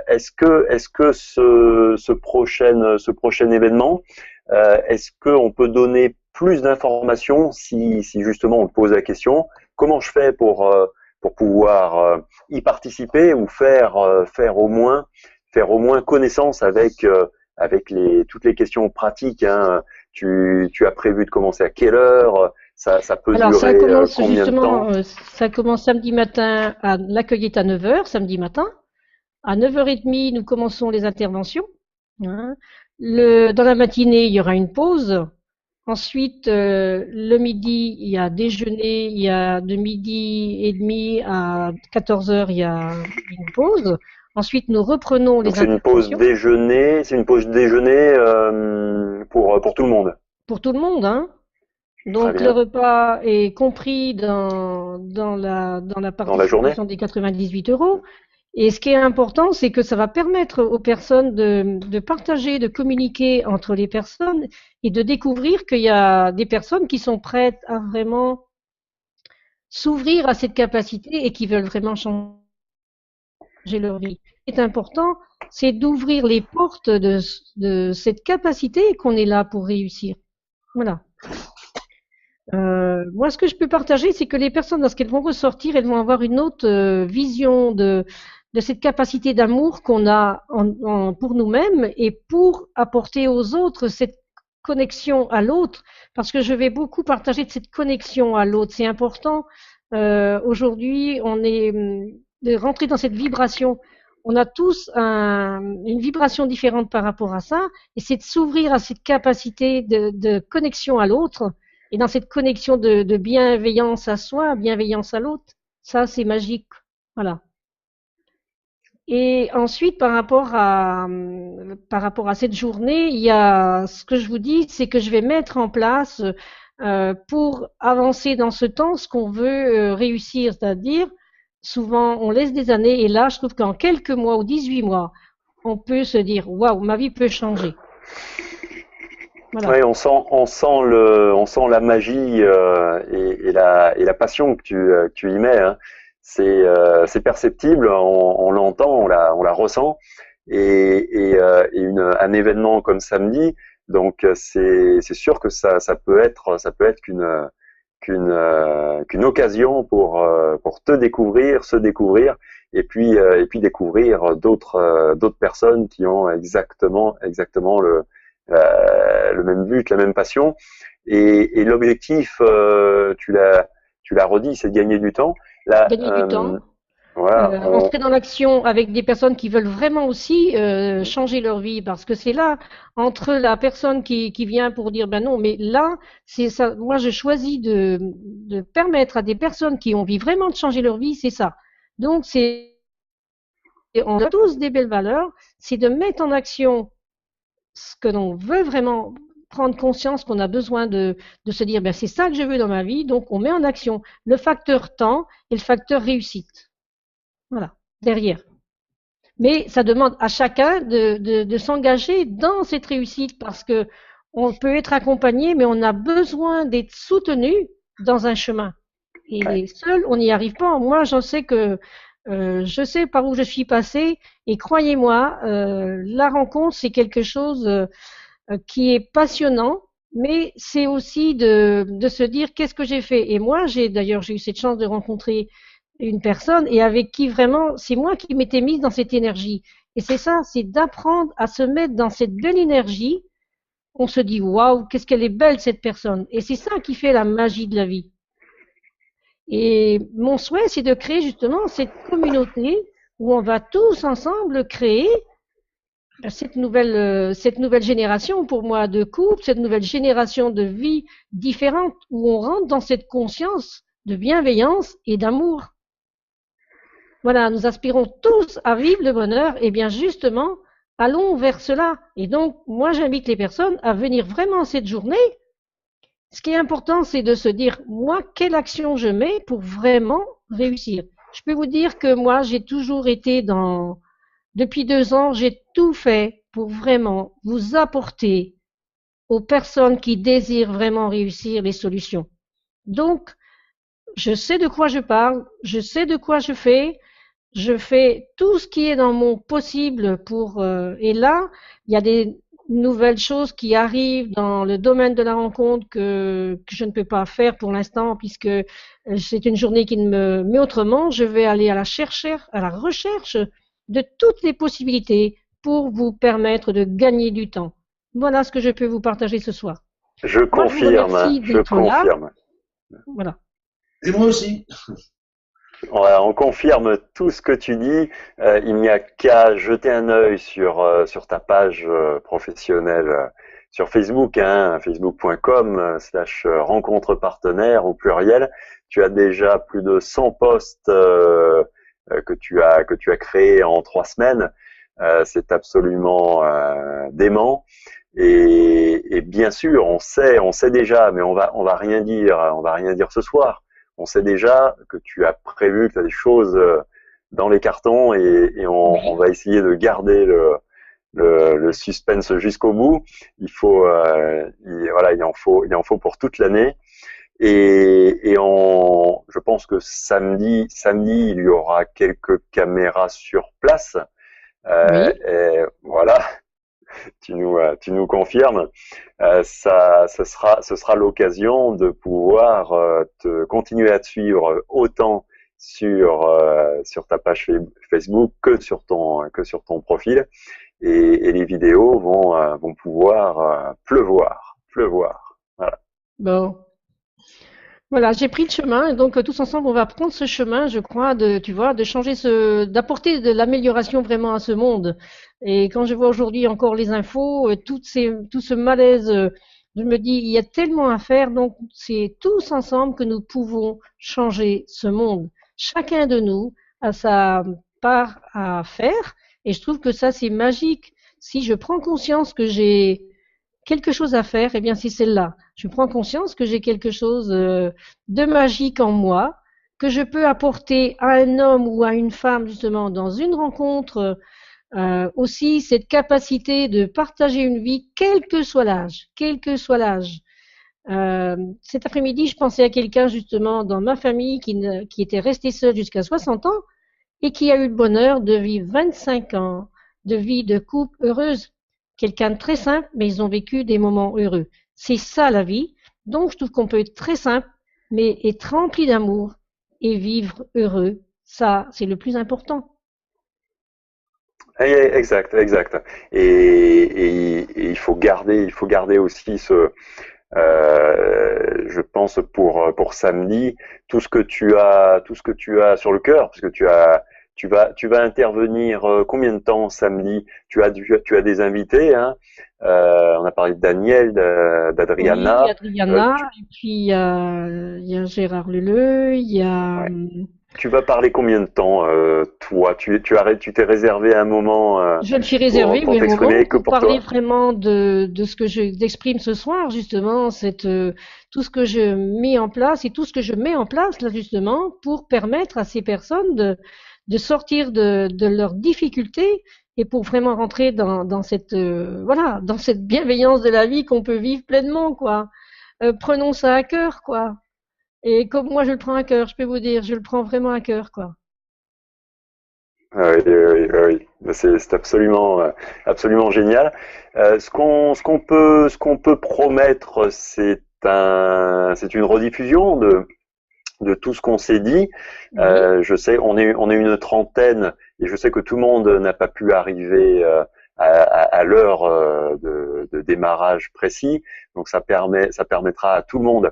S1: Est-ce que ce prochain événement, est-ce qu'on peut donner plus d'informations si justement on te pose la question, comment je fais pour pouvoir y participer ou faire au moins connaissance avec toutes les questions pratiques, hein. Tu as prévu de commencer à quelle heure? Ça peut
S2: Alors, ça
S1: durer
S2: commence
S1: combien de temps?
S2: justement, ça commence samedi matin, l'accueil est à 9 heures, samedi matin. À 9h30, nous commençons les interventions, hein. Dans la matinée, il y aura une pause. Ensuite, le midi, il y a déjeuner, il y a de midi et demi à 14 heures, il y a une pause. Ensuite, nous reprenons
S1: Donc
S2: les interventions
S1: c'est une pause déjeuner pour tout le monde.
S2: pour tout le monde, hein.
S1: Très
S2: Donc le
S1: bien.
S2: repas est compris dans la
S1: Dans la journée?
S2: participation des 98 euros. Et ce qui est important, c'est que ça va permettre aux personnes de partager, de communiquer entre les personnes et de découvrir qu'il y a des personnes qui sont prêtes à vraiment s'ouvrir à cette capacité et qui veulent vraiment changer leur vie. Ce qui est important, c'est d'ouvrir les portes de cette capacité et qu'on est là pour réussir. Voilà. Moi, ce que je peux partager, c'est que les personnes, lorsqu'elles vont ressortir, elles vont avoir une autre vision de cette capacité d'amour qu'on a pour nous-mêmes et pour apporter aux autres cette connexion à l'autre, parce que je vais beaucoup partager de cette connexion à l'autre. C'est important. Aujourd'hui, on est de rentrer dans cette vibration. On a tous une vibration différente par rapport à ça, et c'est de s'ouvrir à cette capacité de connexion à l'autre. Et dans cette connexion de bienveillance à soi, bienveillance à l'autre, ça c'est magique. Voilà. Et ensuite, par rapport à cette journée, il y a ce que je vous dis, c'est que je vais mettre en place pour avancer dans ce temps ce qu'on veut réussir, c'est-à-dire souvent on laisse des années et là je trouve qu'en quelques mois ou 18 mois, on peut se dire waouh, ma vie peut changer. Voilà.
S1: Oui, on sent la magie et la passion que tu y mets. Hein. C'est perceptible, on l'entend, on la ressent. Un événement comme samedi, donc c'est sûr que ça peut être qu'une occasion pour te découvrir, se découvrir, et puis découvrir d'autres personnes qui ont exactement le même but, la même passion. Et l'objectif, tu l'as redit, c'est de gagner du temps. Là,
S2: Gagner du temps.
S1: voilà,
S2: Entrer dans l'action avec des personnes qui veulent vraiment aussi changer leur vie, parce que c'est là, entre la personne qui vient pour dire ben non, mais là, c'est ça. Moi, je choisis de permettre à des personnes qui ont envie vraiment de changer leur vie, c'est ça. Donc, on a tous des belles valeurs, c'est de mettre en action ce que l'on veut vraiment prendre conscience qu'on a besoin de se dire ben c'est ça que je veux dans ma vie, donc on met en action le facteur temps et le facteur réussite. Voilà, derrière. Mais ça demande à chacun de s'engager dans cette réussite parce que on peut être accompagné, mais on a besoin d'être soutenu dans un chemin. Et seul, on n'y arrive pas. Moi, j'en sais que je sais par où je suis passée et croyez-moi, la rencontre, c'est quelque chose qui est passionnant, mais c'est aussi de se dire qu'est-ce que j'ai fait. Et moi, d'ailleurs, j'ai eu cette chance de rencontrer une personne et avec qui vraiment, c'est moi qui m'étais mise dans cette énergie. Et c'est ça, c'est d'apprendre à se mettre dans cette belle énergie. On se dit, waouh, qu'est-ce qu'elle est belle cette personne. Et c'est ça qui fait la magie de la vie. Et mon souhait, c'est de créer justement cette communauté où on va tous ensemble créer cette nouvelle génération pour moi de couple, cette nouvelle génération de vie différente où on rentre dans cette conscience de bienveillance et d'amour. Voilà, nous aspirons tous à vivre le bonheur et bien justement, allons vers cela. Et donc, moi, j'invite les personnes à venir vraiment cette journée. Ce qui est important, c'est de se dire, moi, quelle action je mets pour vraiment réussir. Je peux vous dire que moi, j'ai toujours été depuis 2 ans, j'ai tout fait pour vraiment vous apporter aux personnes qui désirent vraiment réussir les solutions. Donc, je sais de quoi je parle, je sais de quoi je fais tout ce qui est dans mon possible et là, il y a des nouvelles choses qui arrivent dans le domaine de la rencontre que je ne peux pas faire pour l'instant puisque c'est une journée qui ne me met autrement. Je vais aller à la recherche de toutes les possibilités pour vous permettre de gagner du temps. Voilà ce que je peux vous partager ce soir.
S1: Je
S2: Moi, je vous
S1: confirme,
S2: remercie
S1: je
S2: d'être là.
S1: confirme.
S2: Voilà.
S3: Et moi aussi.
S1: On confirme tout ce que tu dis. Il n'y a qu'à jeter un œil sur ta page professionnelle sur Facebook, hein, facebook.com/rencontre partenaire au pluriel. Tu as déjà plus de 100 posts que tu as créés en 3 semaines. C'est absolument dément. Et bien sûr, on sait déjà, mais on va rien dire ce soir. On sait déjà que tu as prévu, que tu as des choses dans les cartons et on va essayer de garder le suspense jusqu'au bout. Voilà, il en faut pour toute l'année. Je pense que samedi, il y aura quelques caméras sur place.
S2: Oui.
S1: Et voilà, tu nous confirmes. Ce sera l'occasion de pouvoir continuer à te suivre autant sur ta page Facebook que sur ton profil. Et les vidéos vont pouvoir pleuvoir. Voilà.
S2: Bon. Voilà, j'ai pris le chemin, et donc tous ensemble, on va prendre ce chemin, je crois, tu vois, de changer d'apporter de l'amélioration vraiment à ce monde. Et quand je vois aujourd'hui encore les infos, tout ce malaise, je me dis, il y a tellement à faire, donc c'est tous ensemble que nous pouvons changer ce monde. Chacun de nous a sa part à faire, et je trouve que ça, c'est magique. Si je prends conscience que j'ai quelque chose à faire, eh bien c'est celle-là. Je prends conscience que j'ai quelque chose de magique en moi, que je peux apporter à un homme ou à une femme justement dans une rencontre, aussi cette capacité de partager une vie, quel que soit l'âge, quel que soit l'âge. Cet après-midi, je pensais à quelqu'un justement dans ma famille qui était resté seul jusqu'à 60 ans et qui a eu le bonheur de vivre 25 ans de vie de couple heureuse. Quelqu'un de très simple, mais ils ont vécu des moments heureux. C'est ça la vie. Donc, je trouve qu'on peut être très simple, mais être rempli d'amour et vivre heureux. Ça, c'est le plus important.
S1: Exact. Et il faut garder aussi je pense pour samedi, tout ce que tu as sur le cœur, parce que tu vas intervenir combien de temps samedi? Tu as des invités, hein? On a parlé de Daniel,
S2: Oui,
S1: d'Adriana.
S2: Adriana, et puis il y a Gérard Leleu, il y a...
S1: Ouais. Tu vas parler combien de temps, toi? Tu t'es réservé un moment
S2: Je me suis réservé,
S1: pour
S2: oui, un moment
S1: t'exprimer que
S2: pour
S1: pour
S2: parler
S1: toi?
S2: vraiment de ce que j'exprime ce soir, justement, tout ce que je mets en place et tout ce que je mets en place, là, justement, pour permettre à ces personnes de sortir de leurs difficultés et pour vraiment rentrer dans cette, voilà, dans cette bienveillance de la vie qu'on peut vivre pleinement, quoi. Prenons ça à cœur, quoi. Et comme moi, je le prends à cœur, je peux vous dire, je le prends vraiment à cœur, quoi.
S1: Oui. C'est absolument, absolument génial. Ce qu'on peut promettre, c'est une rediffusion de tout ce qu'on s'est dit.
S2: Oui,
S1: Je sais, on est une trentaine et je sais que tout le monde n'a pas pu arriver à l'heure de démarrage précis. Donc ça permettra à tout le monde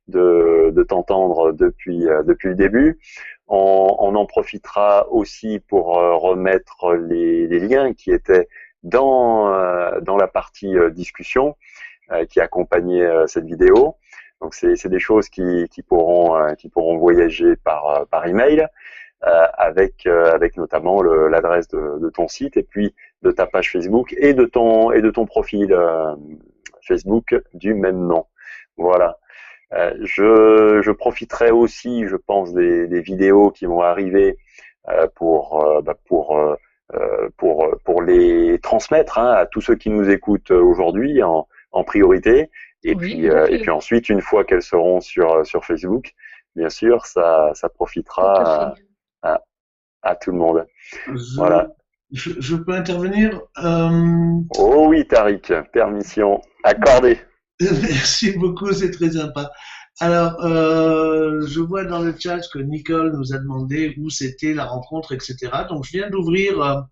S1: de t'entendre depuis le début. On en profitera aussi pour remettre les liens qui étaient dans la partie discussion qui accompagnait cette vidéo. Donc c'est des choses qui pourront voyager par email avec notamment l'adresse de ton site et puis de ta page Facebook et de ton profil Facebook du même nom. Voilà. Je profiterai aussi, je pense, des vidéos qui vont arriver pour les transmettre à tous ceux qui nous écoutent aujourd'hui en priorité.
S2: oui, tout à
S1: Et
S2: fait,
S1: puis ensuite, une fois qu'elles seront sur Facebook, bien sûr, ça
S2: tout à fait.
S1: profitera à, à tout le monde.
S3: Je,
S1: Voilà.
S3: je peux intervenir.
S1: Oh oui, Tariq, permission accordée.
S3: Merci beaucoup, c'est très sympa. Alors, je vois dans le chat que Nicole nous a demandé où c'était la rencontre, etc. Donc, je viens d'ouvrir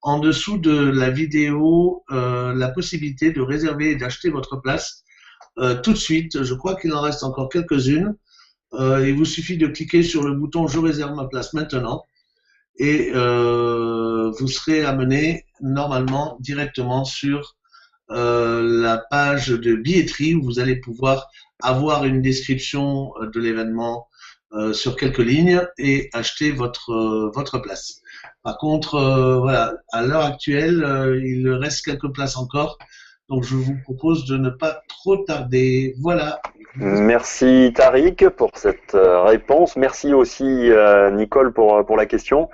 S3: en dessous de la vidéo la possibilité de réserver et d'acheter votre place tout de suite. Je crois qu'il en reste encore quelques-unes. Il vous suffit de cliquer sur le bouton «Je réserve ma place maintenant» et vous serez amené normalement directement sur la page de billetterie où vous allez pouvoir avoir une description de l'événement sur quelques lignes et acheter votre place. Par contre, voilà, à l'heure actuelle, il reste quelques places encore. Donc, je vous propose de ne pas trop tarder. Voilà.
S1: Merci Tariq pour cette réponse. Merci aussi Nicole pour la question.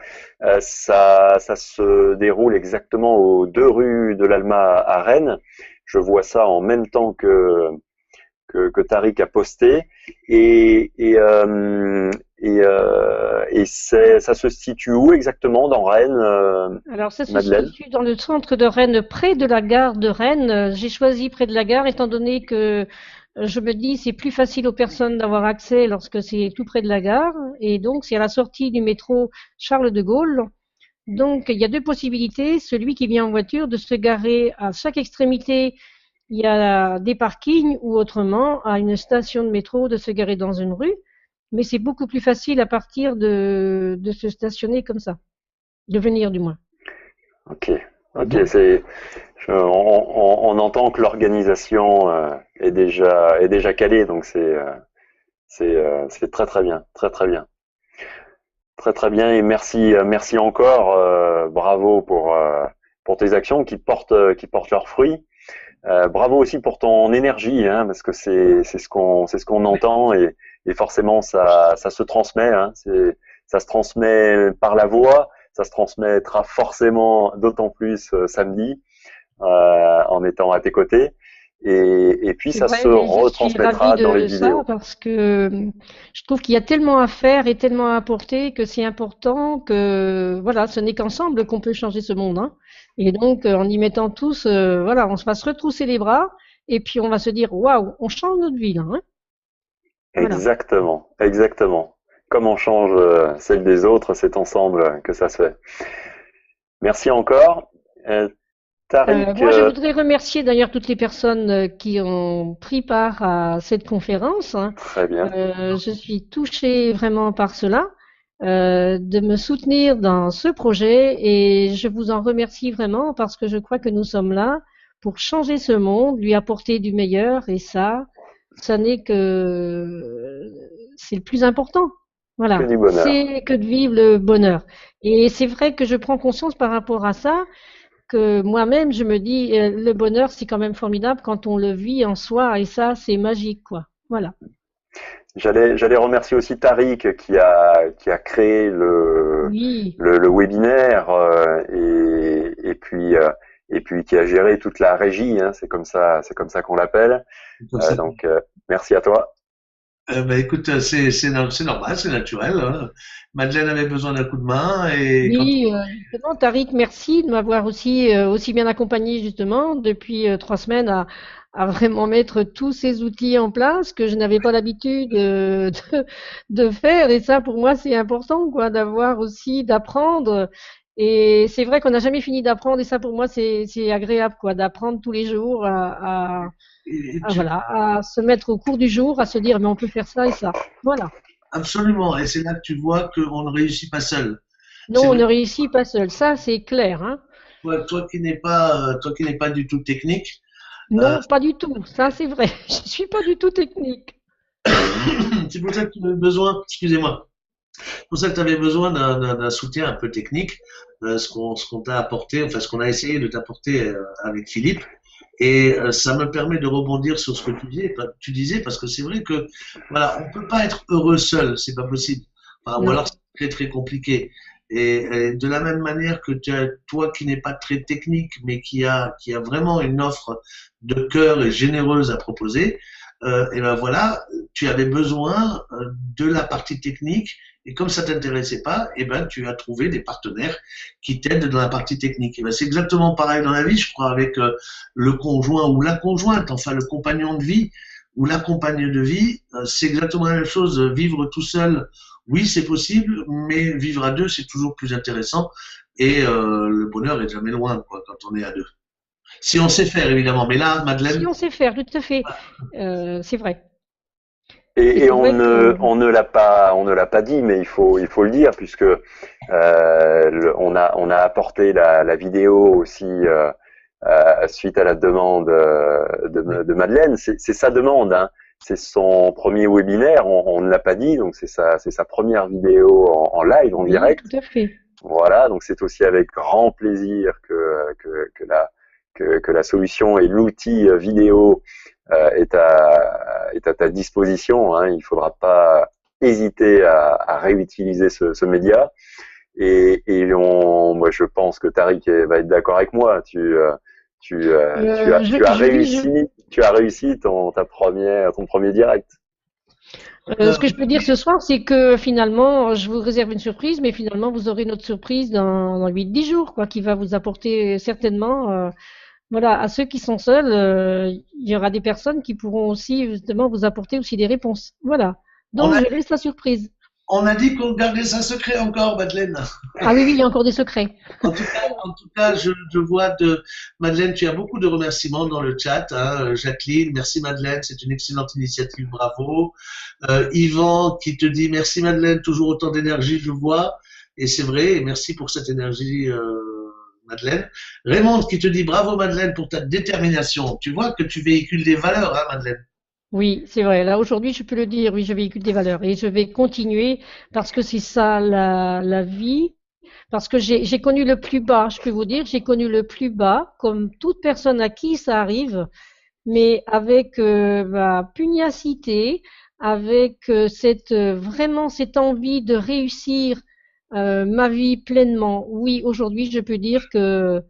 S1: Ça se déroule exactement aux 2 rues de l'Alma à Rennes. Je vois ça en même temps que Tariq a posté ça se situe où exactement dans Rennes,
S2: Alors, ça se
S1: Madeleine?
S2: situe dans le centre de Rennes, près de la gare de Rennes. J'ai choisi près de la gare, étant donné que je me dis c'est plus facile aux personnes d'avoir accès lorsque c'est tout près de la gare. Et donc, c'est à la sortie du métro Charles de Gaulle. Donc, il y a 2 possibilités. Celui qui vient en voiture de se garer à chaque extrémité, il y a des parkings, ou autrement, à une station de métro, de se garer dans une rue. Mais c'est beaucoup plus facile à partir de se stationner comme ça, de venir du moins.
S1: Ok, on entend que l'organisation est déjà calée, donc c'est très très bien, très très bien, très très bien et merci encore, bravo pour tes actions qui portent leurs fruits. Bravo aussi pour ton énergie, hein, parce que c'est ce qu'on entend et forcément ça se transmet, hein, ça se transmet par la voix, ça se transmettra forcément d'autant plus samedi en étant à tes côtés et puis
S2: C'est
S1: ça se
S2: vrai, et je suis ravie
S1: retransmettra dans les
S2: de ça
S1: vidéos.
S2: parce que je trouve qu'il y a tellement à faire et tellement à apporter que c'est important que, voilà, ce n'est qu'ensemble qu'on peut changer ce monde, hein. Et donc, en y mettant tous, voilà, on va se retrousser les bras et puis on va se dire, waouh, on change notre vie, là, hein. Voilà.
S1: Exactement, exactement. Comme on change celle des autres, c'est ensemble que ça se fait. Merci encore. Tariq,
S2: Moi, je voudrais remercier d'ailleurs toutes les personnes qui ont pris part à cette conférence, hein.
S1: très bien.
S2: Je suis touchée vraiment par cela, de me soutenir dans ce projet et je vous en remercie vraiment parce que je crois que nous sommes là pour changer ce monde, lui apporter du meilleur et ça n'est que c'est le plus important.
S1: Que
S2: Voilà,
S1: du bonheur.
S2: c'est que de vivre le bonheur. Et c'est vrai que je prends conscience par rapport à ça que moi-même, je me dis, le bonheur, c'est quand même formidable quand on le vit en soi, et ça, c'est magique, quoi. Voilà.
S1: J'allais remercier aussi Tariq qui a créé
S2: Oui,
S1: le webinaire et puis qui a géré toute la régie, hein, c'est comme ça qu'on l'appelle.
S3: Comme ça.
S1: Donc merci à toi.
S3: Bah, écoute, c'est normal, c'est naturel, hein. Madeleine avait besoin d'un coup de main et quand
S2: oui, justement, Tariq, merci de m'avoir aussi bien accompagné, justement, depuis 3 semaines à vraiment mettre tous ces outils en place que je n'avais pas l'habitude de faire. Et ça, pour moi, c'est important, quoi, d'avoir aussi, d'apprendre. Et c'est vrai qu'on n'a jamais fini d'apprendre. Et ça, pour moi, c'est agréable, quoi, d'apprendre tous les jours
S3: et
S2: voilà, à se mettre au cours du jour, à se dire, mais on peut faire ça et ça. Voilà.
S3: absolument, et c'est là que tu vois qu'on ne réussit pas seul. C'est
S2: Non, on
S3: vrai
S2: ne réussit pas seul. Ça, c'est clair, hein.
S3: que toi qui n'es pas du tout technique, euh,
S2: Non, pas du tout. Ça, c'est vrai. Je suis pas du tout technique.
S3: c'est pour ça que tu avais besoin, excusez-moi, c'est pour ça que tu avais besoin d'un soutien un peu technique, ce qu'on t'a apporté, enfin ce qu'on a essayé de t'apporter avec Philippe. Et ça me permet de rebondir sur ce que tu disais parce que c'est vrai que voilà, on peut pas être heureux seul, c'est pas possible. Enfin, ou alors
S2: Non.
S3: c'est très très compliqué. Et de la même manière que toi qui n'es pas très technique, mais qui a vraiment une offre de cœur et généreuse à proposer, et ben voilà, tu avais besoin de la partie technique. Et comme ça t'intéressait pas, et ben tu as trouvé des partenaires qui t'aident dans la partie technique. Et ben c'est exactement pareil dans la vie, je crois, avec le conjoint ou la conjointe, enfin le compagnon de vie ou la compagne de vie, c'est exactement la même chose. Vivre tout seul, oui, c'est possible, mais vivre à deux, c'est toujours plus intéressant. Et le bonheur est jamais loin, quoi, quand on est à deux. Si on sait faire, évidemment. Mais là,
S2: Si
S3: Madeleine,
S2: on sait faire, tout à fait. C'est vrai. Et
S1: Et
S2: c'est vrai que
S1: on ne l'a pas dit, mais il faut le dire puisque on a apporté la vidéo aussi suite à la demande de Madeleine. C'est sa demande, hein. C'est son premier webinaire. On ne l'a pas dit, donc c'est sa première vidéo en live, en
S2: oui,
S1: direct.
S2: tout à fait.
S1: Voilà, donc c'est aussi avec grand plaisir que la solution et l'outil vidéo est à ta disposition. Hein. Il ne faudra pas hésiter à réutiliser ce média. Et moi, je pense que Tariq va être d'accord avec moi. Tu as réussi ton premier direct.
S2: Ce que je peux dire ce soir, c'est que finalement, je vous réserve une surprise, mais finalement, vous aurez notre surprise dans 8-10 jours, quoi, qui va vous apporter certainement, voilà, à ceux qui sont seuls, il y aura des personnes qui pourront aussi, justement, vous apporter aussi des réponses. Voilà. Donc, je laisse la surprise.
S3: On a dit qu'on gardait ça secret encore, Madeleine.
S2: Ah oui, il y a encore des secrets.
S3: En tout cas, je vois Madeleine, tu as beaucoup de remerciements dans le chat. Hein. Jacqueline, merci Madeleine, c'est une excellente initiative, bravo. Yvan qui te dit merci Madeleine, toujours autant d'énergie, je vois. Et c'est vrai, et merci pour cette énergie, Madeleine. Raymond qui te dit bravo Madeleine pour ta détermination. Tu vois que tu véhicules des valeurs, hein, Madeleine.
S2: Oui, c'est vrai. Là, aujourd'hui, je peux le dire. Oui, je véhicule des valeurs et je vais continuer parce que c'est ça la vie. Parce que j'ai connu le plus bas, je peux vous dire, j'ai connu le plus bas, comme toute personne à qui ça arrive, mais avec ma pugnacité, avec vraiment cette envie de réussir ma vie pleinement. Oui, aujourd'hui, je peux dire que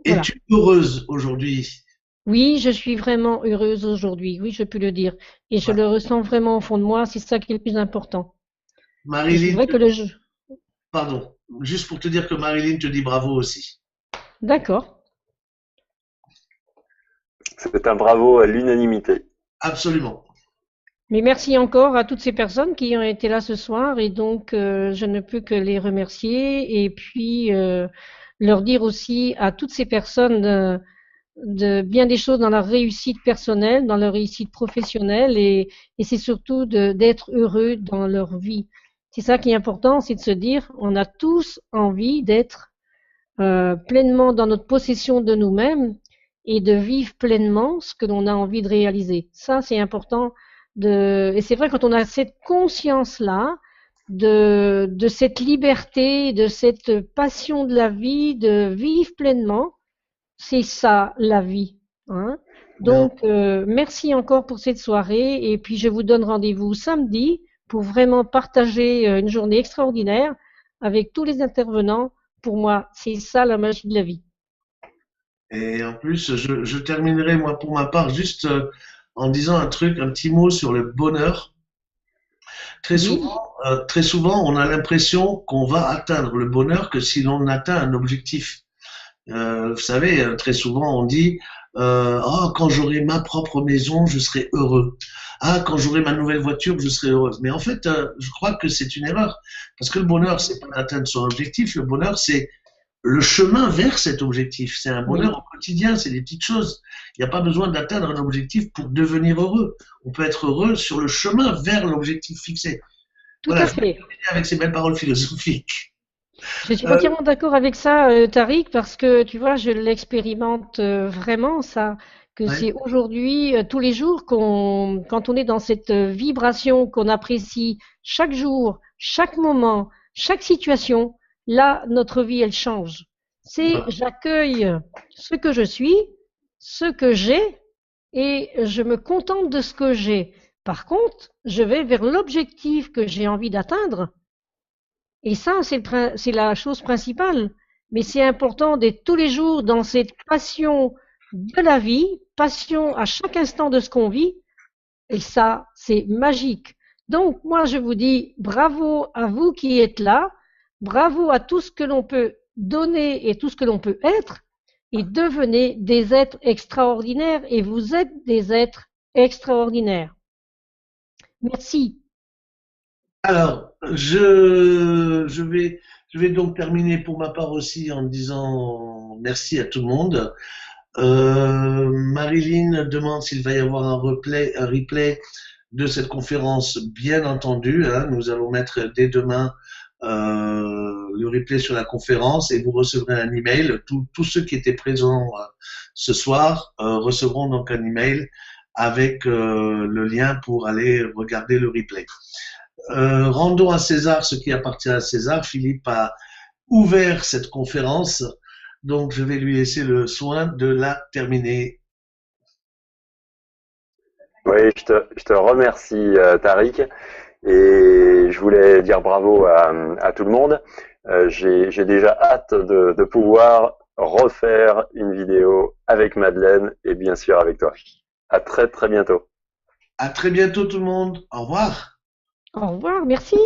S2: voilà.
S3: Es-tu heureuse aujourd'hui?
S2: Oui, je suis vraiment heureuse aujourd'hui. Oui, je peux le dire. Et je le ressens vraiment au fond de moi. C'est ça qui est le plus important.
S3: Marilyn,
S2: c'est vrai que le jeu.
S3: Pardon. Juste pour te dire que Marilyn te dit bravo aussi.
S2: D'accord.
S1: C'est un bravo à l'unanimité.
S3: Absolument.
S2: Mais merci encore à toutes ces personnes qui ont été là ce soir. Et donc, je ne peux que les remercier. Et puis, leur dire aussi à toutes ces personnes de bien des choses dans leur réussite personnelle, dans leur réussite professionnelle, et c'est surtout d'être heureux dans leur vie. C'est ça qui est important, c'est de se dire, on a tous envie d'être pleinement dans notre possession de nous-mêmes et de vivre pleinement ce que l'on a envie de réaliser. Ça, c'est important. Et c'est vrai, quand on a cette conscience-là, de cette liberté, de cette passion de la vie, de vivre pleinement, c'est ça la vie. Hein. Donc, merci encore pour cette soirée et puis je vous donne rendez-vous samedi pour vraiment partager une journée extraordinaire avec tous les intervenants. Pour moi, c'est ça la magie de la vie.
S3: Et en plus, je terminerai moi pour ma part juste en disant un petit mot sur le bonheur. Très souvent, on a l'impression qu'on va atteindre le bonheur que si l'on atteint un objectif. Vous savez, très souvent on dit oh, quand j'aurai ma propre maison, je serai heureux. Ah, quand j'aurai ma nouvelle voiture, je serai heureuse. Mais en fait, je crois que c'est une erreur. Parce que le bonheur, c'est pas d'atteindre son objectif. Le bonheur, c'est le chemin vers cet objectif. C'est un bonheur au quotidien, c'est des petites choses. Il n'y a pas besoin d'atteindre un objectif pour devenir heureux. On peut être heureux sur le chemin vers l'objectif fixé.
S2: Tout à fait.
S3: Avec ces belles paroles philosophiques.
S2: Je suis entièrement d'accord avec ça, Tariq, parce que tu vois, je l'expérimente vraiment, ça, que c'est aujourd'hui, tous les jours, quand on est dans cette vibration qu'on apprécie chaque jour, chaque moment, chaque situation, là, notre vie, elle change. J'accueille ce que je suis, ce que j'ai, et je me contente de ce que j'ai. Par contre, je vais vers l'objectif que j'ai envie d'atteindre. Et ça, c'est la chose principale. Mais c'est important d'être tous les jours dans cette passion de la vie, passion à chaque instant de ce qu'on vit. Et ça, c'est magique. Donc, moi, je vous dis bravo à vous qui êtes là. Bravo à tout ce que l'on peut donner et tout ce que l'on peut être. Et devenez des êtres extraordinaires. Et vous êtes des êtres extraordinaires. Merci.
S3: Alors, je vais donc terminer pour ma part aussi en disant merci à tout le monde. Marilyn demande s'il va y avoir un replay de cette conférence, bien entendu. Hein, nous allons mettre dès demain le replay sur la conférence et vous recevrez un email. Tous ceux qui étaient présents ce soir recevront donc un email avec le lien pour aller regarder le replay. Rendons à César ce qui appartient à César. Philippe a ouvert cette conférence Donc, je vais lui laisser le soin de la terminer.
S1: Oui, je te remercie, Tariq. Et je voulais dire bravo à tout le monde. J'ai déjà hâte de pouvoir refaire une vidéo avec Madeleine et bien sûr avec toi. À très très bientôt.
S3: À très bientôt tout le monde. Au revoir.
S2: Au revoir, merci.